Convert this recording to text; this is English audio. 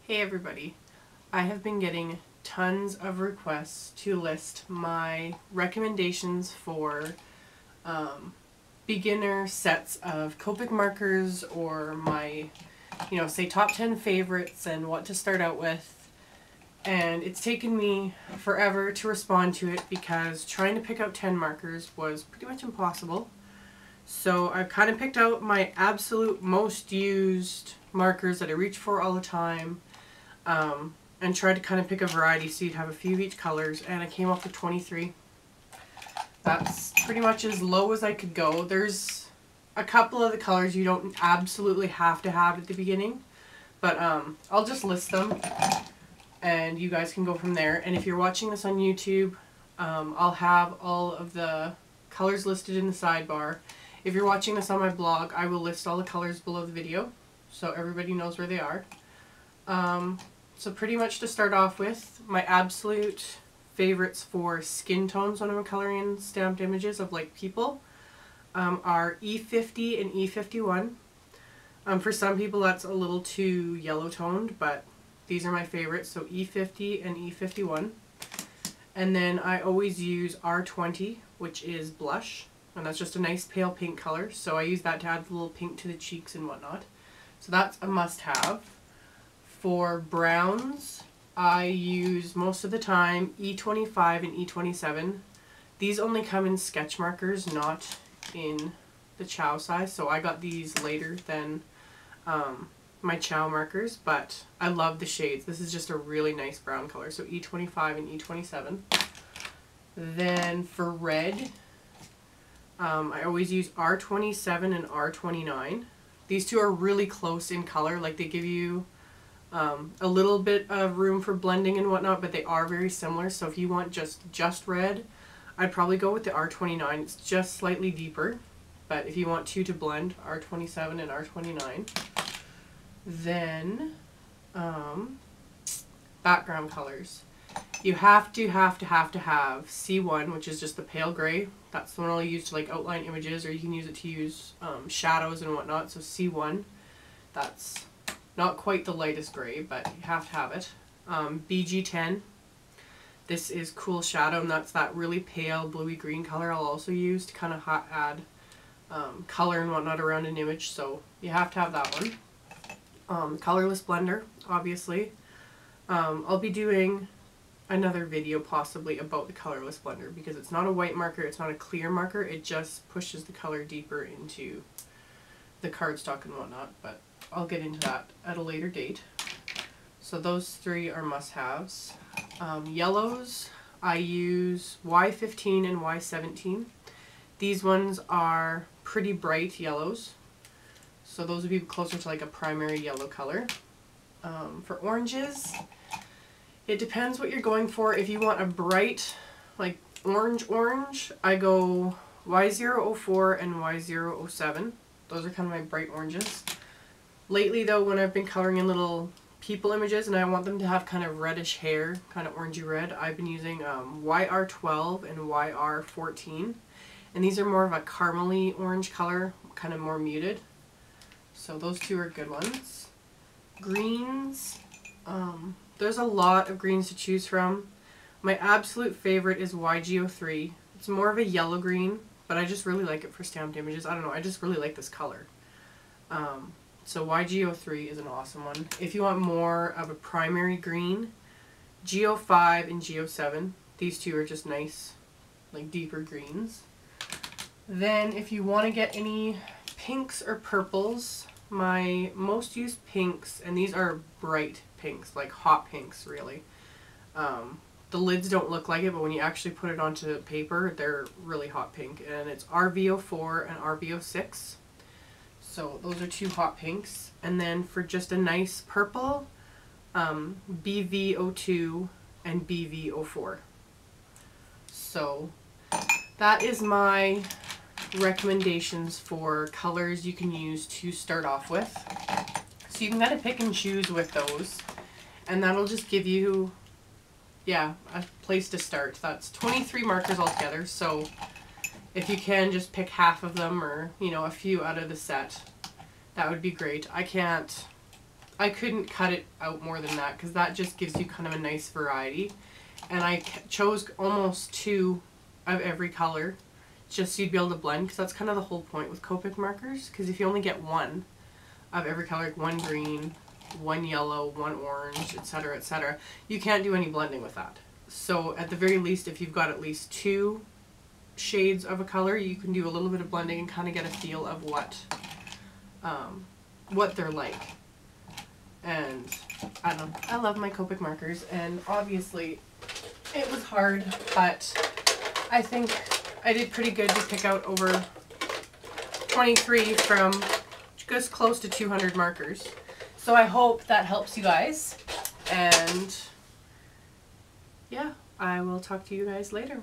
Hey everybody, I have been getting tons of requests to list my recommendations for beginner sets of Copic markers, or my, say top 10 favorites and what to start out with. And it's taken me forever to respond to it because trying to pick out 10 markers was pretty much impossible. So I've kind of picked out my absolute most used markers that I reach for all the time, and tried to kind of pick a variety so you'd have a few of each colors, and I came up with 23. That's pretty much as low as I could go. There's a couple of the colors you don't absolutely have to have at the beginning, but I'll just list them and you guys can go from there. And if you're watching this on YouTube, I'll have all of the colors listed in the sidebar. If you're watching this on my blog, I will list all the colors below the video so everybody knows where they are. So pretty much to start off with, my absolute favorites for skin tones when I'm coloring in stamped images of like people are E50 and E51. For some people that's a little too yellow toned, but these are my favorites, so E50 and E51. And then I always use R20, which is blush, and that's just a nice pale pink color, so I use that to add a little pink to the cheeks and whatnot. So that's a must-have. For browns, I use most of the time E25 and E27. These only come in sketch markers, not in the chow size, so I got these later than my chow markers, but I love the shades. This is just a really nice brown color, so E25 and E27. Then for red, I always use R27 and R29. These two are really close in color, like they give you a little bit of room for blending and whatnot, but they are very similar. So if you want just red, I'd probably go with the R29. It's just slightly deeper, but if you want two to blend, R27 and R29. Then background colors. You have to have C1, which is just the pale gray. That's the one I'll use to like outline images, or you can use it to use shadows and whatnot. So C1, that's not quite the lightest gray, but you have to have it. BG10, this is cool shadow, and that's that really pale bluey green color I'll also use to kind of add color and whatnot around an image, so you have to have that one. Colorless Blender, obviously. I'll be doing another video possibly about the Colorless Blender because it's not a white marker, it's not a clear marker, it just pushes the color deeper into the cardstock and whatnot, but I'll get into that at a later date. So those three are must-haves. Yellows, I use Y15 and Y17. These ones are pretty bright yellows, so those would be closer to like a primary yellow color. For oranges, it depends what you're going for. If you want a bright, like orange, I go Y004 and Y007. Those are kind of my bright oranges. Lately though, when I've been coloring in little people images and I want them to have kind of reddish hair, kind of orangey red, I've been using YR12 and YR14. And these are more of a caramely orange color, kind of more muted. So those two are good ones. Greens, there's a lot of greens to choose from. My absolute favorite is YG03. It's more of a yellow green, but I just really like it for stamped images. I don't know, I just really like this color. So YG03 is an awesome one. If you want more of a primary green, G05 and G07. These two are just nice, like deeper greens. Then if you want to get any pinks or purples, my most used pinks, and these are bright pinks, like hot pinks really. The lids don't look like it, but when you actually put it onto paper, they're really hot pink. And it's RV04 and RV06. So those are two hot pinks. And then for just a nice purple, BV02 and BV04. So that is my recommendations for colors you can use to start off with. So you can kind of pick and choose with those, and that'll just give you, yeah, a place to start. That's 23 markers altogether, so if you can just pick half of them, or a few out of the set, that would be great. I can't I couldn't cut it out more than that because that just gives you kind of a nice variety. And I chose almost 2 of every color just so you'd be able to blend, because that's kind of the whole point with Copic markers, because if you only get 1 of every color, like 1 green, 1 yellow, 1 orange, etc., you can't do any blending with that. So at the very least, if you've got at least 2 shades of a color, you can do a little bit of blending and kind of get a feel of what they're like. And I don't know, I love my Copic markers, and obviously it was hard, but I think I did pretty good to pick out over 23 from just close to 200 markers. So I hope that helps you guys, and yeah, I will talk to you guys later.